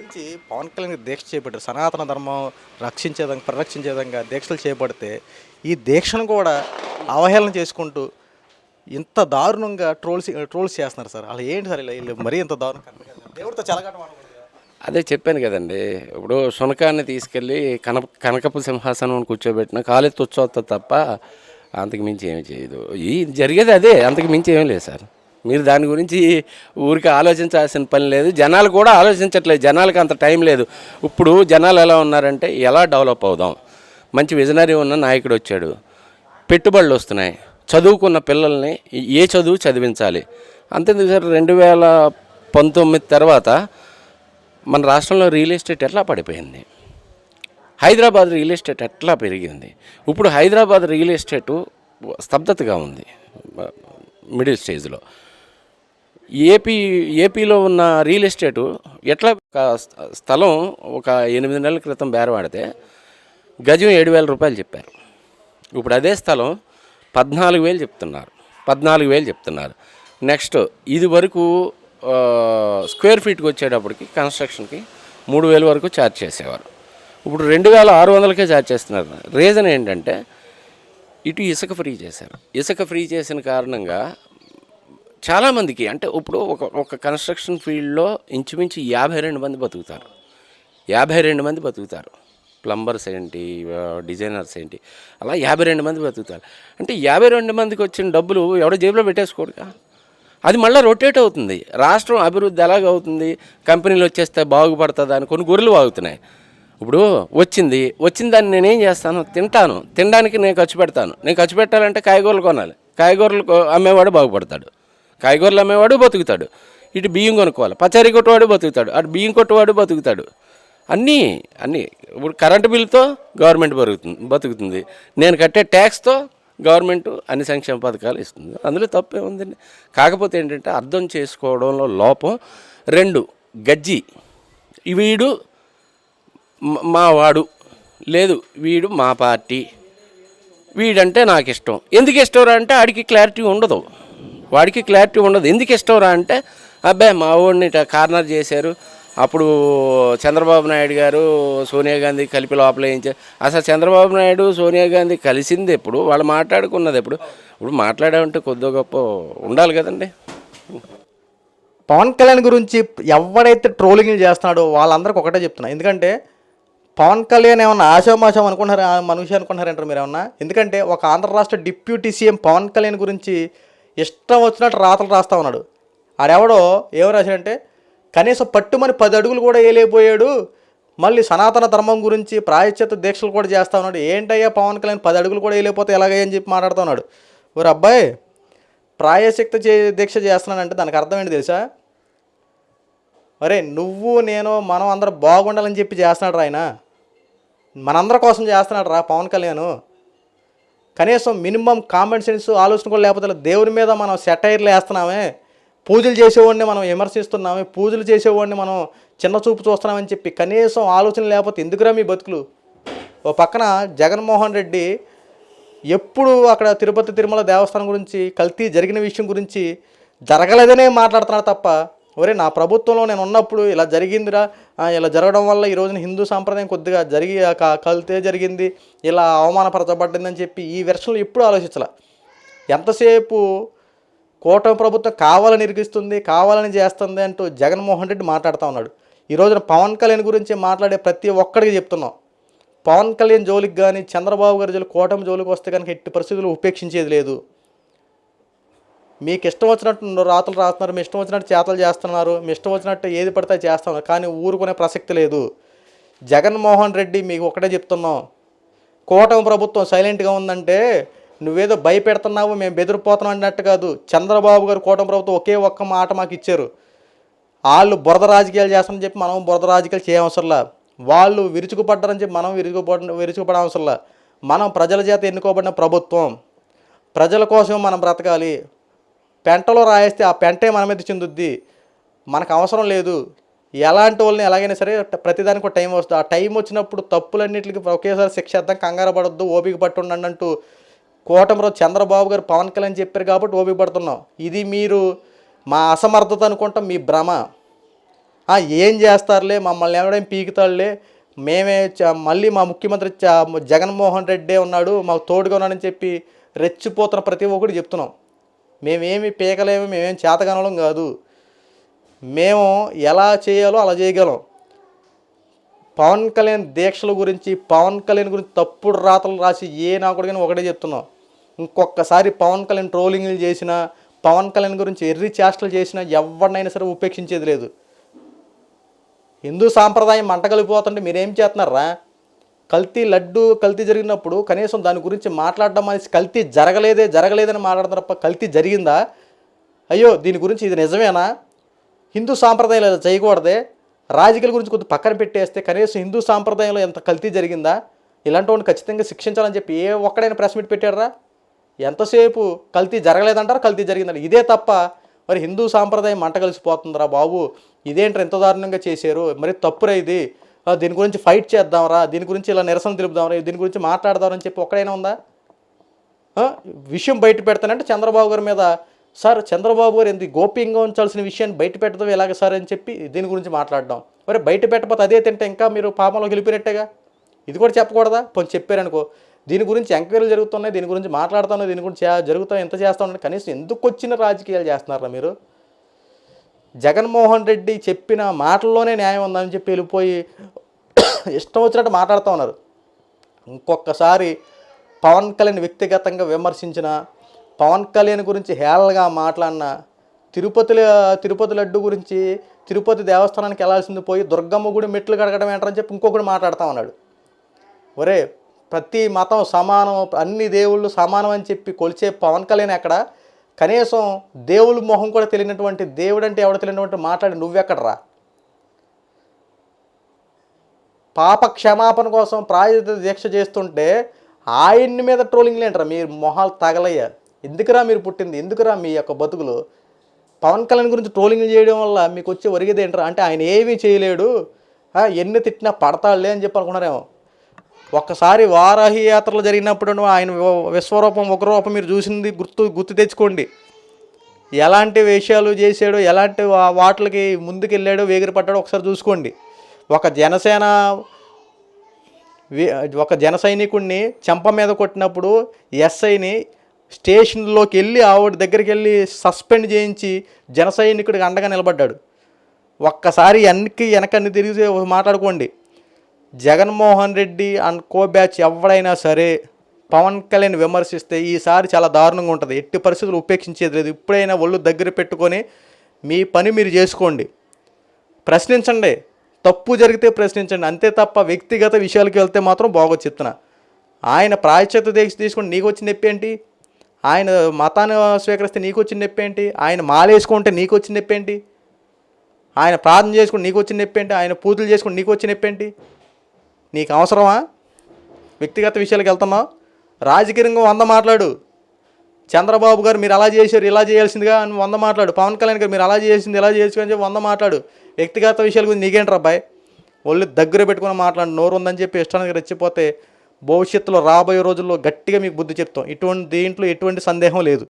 గురించి పవన్ కళ్యాణ్ దీక్ష చేపట్టారు. సనాతన ధర్మం రక్షించే విధంగా, పరిరక్షించే విధంగా దీక్షలు చేపడితే, ఈ దీక్షను కూడా అవహేళన చేసుకుంటూ ఇంత దారుణంగా ట్రోల్స్ చేస్తున్నారు సార్. అలా ఏంటి సార్ ఇలా వీళ్ళు మరీ ఇంత దారుణం కరెక్ట్ కాదు. దేవుడితో చెలగాటం ఆడకూడదు. అదే చెప్పాను కదండి. ఇప్పుడు శునకాన్ని తీసుకెళ్ళి కనకపు సింహాసనం కూర్చోబెట్టిన కాలెత్తి వచ్చేస్తుంది తప్ప అంతకు మించి ఏమి చేయదు. ఈ జరిగేది అదే, అంతకు మించి ఏమీ లేదు సార్. మీరు దాని గురించి ఊరికి ఆలోచించాల్సిన పని లేదు. జనాలు కూడా ఆలోచించట్లేదు. జనాలకు అంత టైం లేదు. ఇప్పుడు జనాలు ఎలా ఉన్నారంటే ఎలా డెవలప్ అవుదాం, మంచి విజనరీ ఉన్న నాయకుడు వచ్చాడు, పెట్టుబడులు వస్తున్నాయి, చదువుకున్న పిల్లల్ని ఏ చదువు చదివించాలి. అంతేందుకు సార్, 2019 తర్వాత మన రాష్ట్రంలో రియల్ ఎస్టేట్ ఎట్లా పడిపోయింది, హైదరాబాద్ రియల్ ఎస్టేట్ ఎట్లా పెరిగింది. ఇప్పుడు హైదరాబాద్ రియల్ ఎస్టేటు స్తబ్దతగా ఉంది మిడిల్ స్టేజ్లో. ఏపీలో ఉన్న రియల్ ఎస్టేటు ఎట్లా, స్థలం ఒక 8 నెలల క్రితం బేరవాడితే గజం 7,000 రూపాయలు చెప్పారు. ఇప్పుడు అదే స్థలం 14,000 చెప్తున్నారు. నెక్స్ట్ ఇది వరకు స్క్వేర్ ఫీట్కి వచ్చేటప్పటికి కన్స్ట్రక్షన్కి 3,000 వరకు ఛార్జ్ చేసేవారు. ఇప్పుడు 2,600కే ఛార్జ్ చేస్తున్నారు. రీజన్ ఏంటంటే ఇటు ఇసుక ఫ్రీ చేశారు. ఇసుక ఫ్రీ చేసిన కారణంగా చాలామందికి, అంటే ఇప్పుడు ఒక కన్స్ట్రక్షన్ ఫీల్డ్లో ఇంచుమించు 52 మంది బతుకుతారు. 52 మంది బతుకుతారు. ప్లంబర్స్ ఏంటి, డిజైనర్స్ ఏంటి, అలా 52 మంది బతుకుతారు. అంటే 52 మందికి వచ్చిన డబ్బులు ఎవడో జేబులో పెట్టేసుకోడుగా, అది మళ్ళీ రొటేట్ అవుతుంది. రాష్ట్రం అభివృద్ధి ఎలాగవుతుంది, కంపెనీలు వచ్చేస్తే బాగుపడుతుంది అని కొన్ని గొర్రెలు వాగుతున్నాయి. ఇప్పుడు వచ్చిన దాన్ని నేనేం చేస్తాను, తినడానికి నేను ఖర్చు పెడతాను. నేను ఖర్చు పెట్టాలంటే కాయగూరలు కొనాలి. కాయగూరలు అమ్మేవాడు బాగుపడతాడు, కాయగూరలు అమ్మేవాడు బతుకుతాడు. ఇటు బియ్యం కొనుక్కోవాలి, పచారీ కొట్టువాడు బతుకుతాడు, అటు బియ్యం కొట్టువాడు బతుకుతాడు. అన్నీ ఇప్పుడు కరెంటు బిల్లుతో గవర్నమెంట్ బతుకుతుంది. నేను కట్టే ట్యాక్స్తో గవర్నమెంట్ అన్ని సంక్షేమ పథకాలు ఇస్తుంది. అందులో తప్పే ఉందండి. కాకపోతే ఏంటంటే అర్థం చేసుకోవడంలో లోపం. 2 గజ్జి, వీడు మా వాడు, లేదు వీడు మా పార్టీ, వీడంటే నాకు ఇష్టం. ఎందుకు ఇష్టం రా అంటే వాడికి క్లారిటీ ఉండదు. ఎందుకు ఇష్టం రా అంటే, అబ్బాయి మా వాడిని కార్నర్ చేశారు, అప్పుడు చంద్రబాబు నాయుడు గారు సోనియా గాంధీ కలిపి లోపలేయించారు. అసలు చంద్రబాబు నాయుడు సోనియా గాంధీ కలిసింది ఎప్పుడు, వాళ్ళు మాట్లాడుకున్నది ఎప్పుడు? ఇప్పుడు మాట్లాడామంటే కొద్దిగా గొప్ప ఉండాలి కదండి. పవన్ కళ్యాణ్ గురించి ఎవడైతే ట్రోలింగ్లు చేస్తున్నాడో వాళ్ళందరికీ ఒకటే చెప్తున్నా. ఎందుకంటే పవన్ కళ్యాణ్ ఏమన్నా ఆశామాషం అనుకుంటున్నారా, మనుషి అనుకుంటున్నారంటారు మీరు ఏమన్నా? ఎందుకంటే ఒక ఆంధ్ర రాష్ట్ర డిప్యూటీ సీఎం పవన్ కళ్యాణ్ గురించి ఇష్టం వచ్చినట్టు రాతలు రాస్తా ఉన్నాడు. ఆడెవడో ఏం రాశాడంటే, కనీసం పట్టుమని 10 అడుగులు కూడా వేయలేకపోయాడు, మళ్ళీ సనాతన ధర్మం గురించి ప్రాయశ్చిత్త దీక్షలు కూడా చేస్తా ఉన్నాడు. ఏంటయ్యా పవన్ కళ్యాణ్ 10 అడుగులు కూడా వేయలేకపోతే ఎలాగయ్యా అని చెప్పి మాట్లాడుతూ ఉన్నాడు. ఓరు అబ్బాయి, ప్రాయశ్చిత్త దీక్ష చేస్తున్నానంటే దానికి అర్థం ఏంటి తెలుసా? అరే నువ్వు నేను మనం అందరం బాగుండాలని చెప్పి చేస్తున్నాడు రా ఆయన. మనందరి కోసం చేస్తున్నాడు రా పవన్ కళ్యాణ్. కనీసం మినిమం కామన్ సెన్స్ ఆలోచన కూడా లేకపోతే దేవుని మీద మనం సెటైర్లు వేస్తున్నామే, పూజలు చేసేవాడిని మనం విమర్శిస్తున్నామే, పూజలు చేసేవాడిని మనం చిన్న చూపు చూస్తున్నామని చెప్పి కనీసం ఆలోచన లేకపోతే ఎందుకురా మీ బతుకులు? ఓ పక్కన జగన్మోహన్ రెడ్డి ఎప్పుడు అక్కడ తిరుపతి తిరుమల దేవస్థానం గురించి కల్తీ జరిగిన విషయం గురించి జరగలేదనే మాట్లాడుతున్నాడు తప్ప, ఒరే నా ప్రభుత్వంలో నేను ఉన్నప్పుడు ఇలా జరిగిందిరా, ఇలా జరగడం వల్ల ఈ రోజున హిందూ సాంప్రదాయం కొద్దిగా జరిగి కల్తీ జరిగింది, ఇలా అవమానపరచబడిందని చెప్పి ఈ వెర్షన్లు ఎప్పుడు ఆలోచించాల. ఎంతసేపు కూటమి ప్రభుత్వం కావాలని ఇరిగిస్తుంది, కావాలని చేస్తుంది అంటూ జగన్మోహన్ రెడ్డి మాట్లాడుతూ ఉన్నాడు. ఈ రోజున పవన్ కళ్యాణ్ గురించి మాట్లాడే ప్రతి ఒక్కడికి చెప్తున్నాం, పవన్ కళ్యాణ్ జోలికి కానీ చంద్రబాబు గారి జోలికి, కూటమి జోలికి వస్తే కనుక ఎట్టి పరిస్థితులు ఉపేక్షించేది లేదు. మీకు ఇష్టం వచ్చినట్టు రాతలు రాస్తున్నారు, మీ ఇష్టం వచ్చినట్టు చేతలు చేస్తున్నారు, మీ ఇష్టం వచ్చినట్టు ఏది పడితే చేస్తున్నారు, కానీ ఊరుకునే ప్రసక్తి లేదు. జగన్మోహన్ రెడ్డి మీకు ఒకటే చెప్తున్నాం, కూటమి ప్రభుత్వం సైలెంట్గా ఉందంటే నువ్వేదో భయపెడుతున్నావు, మేము బెదిరిపోతున్నాం అన్నట్టు కాదు. చంద్రబాబు గారు కూటమి ప్రభుత్వం ఒకే ఒక్క మాట మాకు ఇచ్చారు, వాళ్ళు బురద రాజకీయాలు చేస్తారని చెప్పి మనం బురద రాజకీయాలు చేయవసరంలా, వాళ్ళు విరుచుకుపడ్డారని చెప్పి మనం విరుచుకుపడే అవసరంలా. మనం ప్రజల చేత ఎన్నుకోబడిన ప్రభుత్వం, ప్రజల కోసం మనం బ్రతకాలి. పెంటలో రాయేస్తే ఆ పెంటే మన మీద చెందుద్ది, మనకు అవసరం లేదు. ఎలాంటి వాళ్ళని ఎలాగైనా సరే ప్రతిదానికి ఒక టైం వస్తుంది. ఆ టైం వచ్చినప్పుడు తప్పులన్నింటికి ఒకేసారి శిక్ష ఇద్దాం, కంగారు పడొద్దు, ఓపిక పట్టుండండి అంటూ కూటమిలో చంద్రబాబు గారు పవన్ కళ్యాణ్ చెప్పారు కాబట్టి ఓపిక పడుతున్నాం. ఇది మీరు మా అసమర్థత అనుకుంటాం, మీ భ్రమ. ఏం చేస్తారులే, మమ్మల్ని ఎవడేం పీకుతాడులే, మేమే మళ్ళీ మా ముఖ్యమంత్రి జగన్మోహన్ రెడ్డే ఉన్నాడు, మాకు తోడుగా ఉన్నాడని చెప్పి రెచ్చిపోతున్న ప్రతి ఒక్కటి చెప్తున్నాం. మేమేమి పీకలేము, మేమేం చేతగనడం కాదు, మేము ఎలా చేయాలో అలా చేయగలం. పవన్ కళ్యాణ్ దీక్షల గురించి, పవన్ కళ్యాణ్ గురించి తప్పుడు రాతలు రాసి ఏ నాకుడు కానీ ఒకటే చెప్తున్నాం, ఇంకొకసారి పవన్ కళ్యాణ్ ట్రోలింగ్లు చేసినా, పవన్ కళ్యాణ్ గురించి ఎర్రి చేష్టలు చేసినా ఎవరినైనా సరే ఉపేక్షించేది లేదు. హిందూ సాంప్రదాయం మంట కలిపిపోతుంటే మీరేం చేస్తున్నారా? కల్తీ లడ్డు కల్తీ జరిగినప్పుడు కనీసం దాని గురించి మాట్లాడడం అనేసి, కల్తీ జరగలేదని మాట్లాడతారు తప్ప కల్తీ జరిగిందా, అయ్యో దీని గురించి ఇది నిజమేనా, హిందూ సాంప్రదాయాలు ఇలా చేయకూడదే, రాజకీయాల గురించి కొద్దిగా పక్కన పెట్టేస్తే కనీసం హిందూ సాంప్రదాయంలో ఎంత కల్తీ జరిగిందా, ఇలాంటి వాడిని ఖచ్చితంగా శిక్షించాలని చెప్పి ఏ ఒక్కడైనా ప్రెస్ మీట్ పెట్టారా? ఎంతసేపు కల్తీ జరగలేదంటారా, కల్తీ జరిగిందంటారు. ఇదే తప్ప మరి హిందూ సాంప్రదాయం మంట కలిసిపోతుందిరా బాబు, ఇదేంటారు ఎంత దారుణంగా చేశారు, మరి తప్పురా ఇది, దీని గురించి ఫైట్ చేద్దాంరా, దీని గురించి ఇలా నిరసన తెలుపుదాంరా, దీని గురించి మాట్లాడదామని చెప్పి ఒక్కడైనా ఉందా? విషయం బయట పెడతానంటే చంద్రబాబు గారి మీద, సార్ చంద్రబాబు గారు ఎందుకు గోప్యంగా ఉంచాల్సిన విషయాన్ని బయట పెట్టడం ఎలాగ సార్ అని చెప్పి దీని గురించి మాట్లాడడం. మరి బయట పెట్టకపోతే అదే తింటే ఇంకా మీరు పాపంలోకి వెళ్ళిపోయినట్టేగా. ఇది కూడా చెప్పకూడదా? కొంచెం చెప్పారనుకో, దీని గురించి ఎంక్వైరీలు జరుగుతున్నాయి, దీని గురించి మాట్లాడుతున్నాయి, దీని గురించి జరుగుతాం, ఎంత చేస్తా ఉన్నాయి, కనీసం ఎందుకు వచ్చిన రాజకీయాలు చేస్తున్నారా మీరు? జగన్మోహన్ రెడ్డి చెప్పిన మాటల్లోనే న్యాయం ఉందని చెప్పి వెళ్ళిపోయి ఇష్టం వచ్చినట్టు మాట్లాడుతూ ఉన్నారు. ఇంకొకసారి పవన్ కళ్యాణ్ వ్యక్తిగతంగా విమర్శించిన, పవన్ కళ్యాణ్ గురించి హేళనగా మాట్లాడిన, తిరుపతి లడ్డు గురించి తిరుపతి దేవస్థానానికి వెళ్ళాల్సింది పోయి దుర్గమ్మ గుడి మెట్లు కడగడం ఏంటని చెప్పి ఇంకొకటి మాట్లాడుతూ ఉన్నాడు. ఒరే, ప్రతి మతం సమానం, అన్ని దేవుళ్ళు సమానం అని చెప్పి కొలిచే పవన్ కళ్యాణ్ ఎక్కడ? కనీసం దేవుళ్ళ మొహం కూడా తెలియనటువంటి, దేవుడు అంటే ఎవడో తెలియనటువంటి మాట్లాడి నువ్వెక్కడరా? పాప క్షమాపణ కోసం ప్రాయశ్చిత్త దీక్ష చేస్తుంటే ఆయన్ని మీద ట్రోలింగ్లు ఏంటరా? మీరు మొహాలు తగలయ్యా. ఎందుకురా మీరు పుట్టింది, ఎందుకురా మీ యొక్క బతుకులు? పవన్ కళ్యాణ్ గురించి ట్రోలింగ్లు చేయడం వల్ల మీకు వచ్చే ఒరిగేది ఏంటరా? అంటే ఆయన ఏమీ చేయలేడు, ఎన్ని తిట్టినా పడతాడులే అని చెప్పి అనుకున్నారేమో. ఒక్కసారి వారాహి యాత్రలు జరిగినప్పుడు ఆయన విశ్వరూపం ఉగ్రరూపం మీరు చూసింది గుర్తు తెచ్చుకోండి. ఎలాంటి వేషాలు చేశాడో, ఎలాంటి వాటికి ముందుకెళ్ళాడో, వేగిరి పడ్డాడో ఒకసారి చూసుకోండి. ఒక జన సైనికుడిని చెంప మీద కొట్టినప్పుడు ఎస్ఐని స్టేషన్లోకి వెళ్ళి ఆవిడ దగ్గరికి వెళ్ళి సస్పెండ్ చేయించి జన సైనికుడికి అండగా నిలబడ్డాడు. ఒక్కసారి వెనకన్ని తిరిగి మాట్లాడుకోండి. Jaganmohan Reddy and co batch ఎవడైనా సరే పవన్ కళ్యాణ్ విమర్శిస్తే ఈసారి చాలా దారుణంగా ఉంటుంది. ఎట్టి పరిస్థితులు ఉపేక్షించేది లేదు. ఇప్పుడైనా ఒళ్ళు దగ్గర పెట్టుకొని మీ పని మీరు చేసుకోండి, ప్రశ్నించండి, తప్పు జరిగితే ప్రశ్నించండి, అంతే తప్ప వ్యక్తిగత విషయాలకు వెళ్తే మాత్రం బాగోచ్చు చెప్తున్నా. ఆయన ప్రాయశ్చిత్త దీక్ష తీసుకుని నీకు వచ్చిన నొప్పి ఏంటి? ఆయన మతాన్ని స్వీకరిస్తే నీకు వచ్చిన నొప్పి ఏంటి? ఆయన మాలేసుకుంటే నీకు వచ్చిన నొప్పి ఏంటి? ఆయన ప్రార్థన చేసుకుని నీకు వచ్చిన నొప్పి ఏంటి? ఆయన పూజలు చేసుకుని నీకు వచ్చిన నొప్పి ఏంటి? నీకు అవసరమా? వ్యక్తిగత విషయాలకు వెళ్తున్నావు. రాజకీయంగా 100 మాట్లాడు. చంద్రబాబు గారు మీరు అలా చేశారు, ఇలా చేయాల్సిందిగా అని 100 మాట్లాడు. పవన్ కళ్యాణ్ గారు మీరు అలా చేసింది, ఇలా చేసి అని చెప్పి 100 మాట్లాడు. వ్యక్తిగత విషయాల గురించి నీకేంట్రా అబ్బాయి? ఒళ్ళు దగ్గర పెట్టుకుని మాట్లాడు. నోరు ఉందని చెప్పి ఇష్టానికి రెచ్చిపోతే భవిష్యత్తులో రాబోయే రోజుల్లో గట్టిగా మీకు బుద్ధి చెప్తాం. దీంట్లో ఎటువంటి సందేహం లేదు.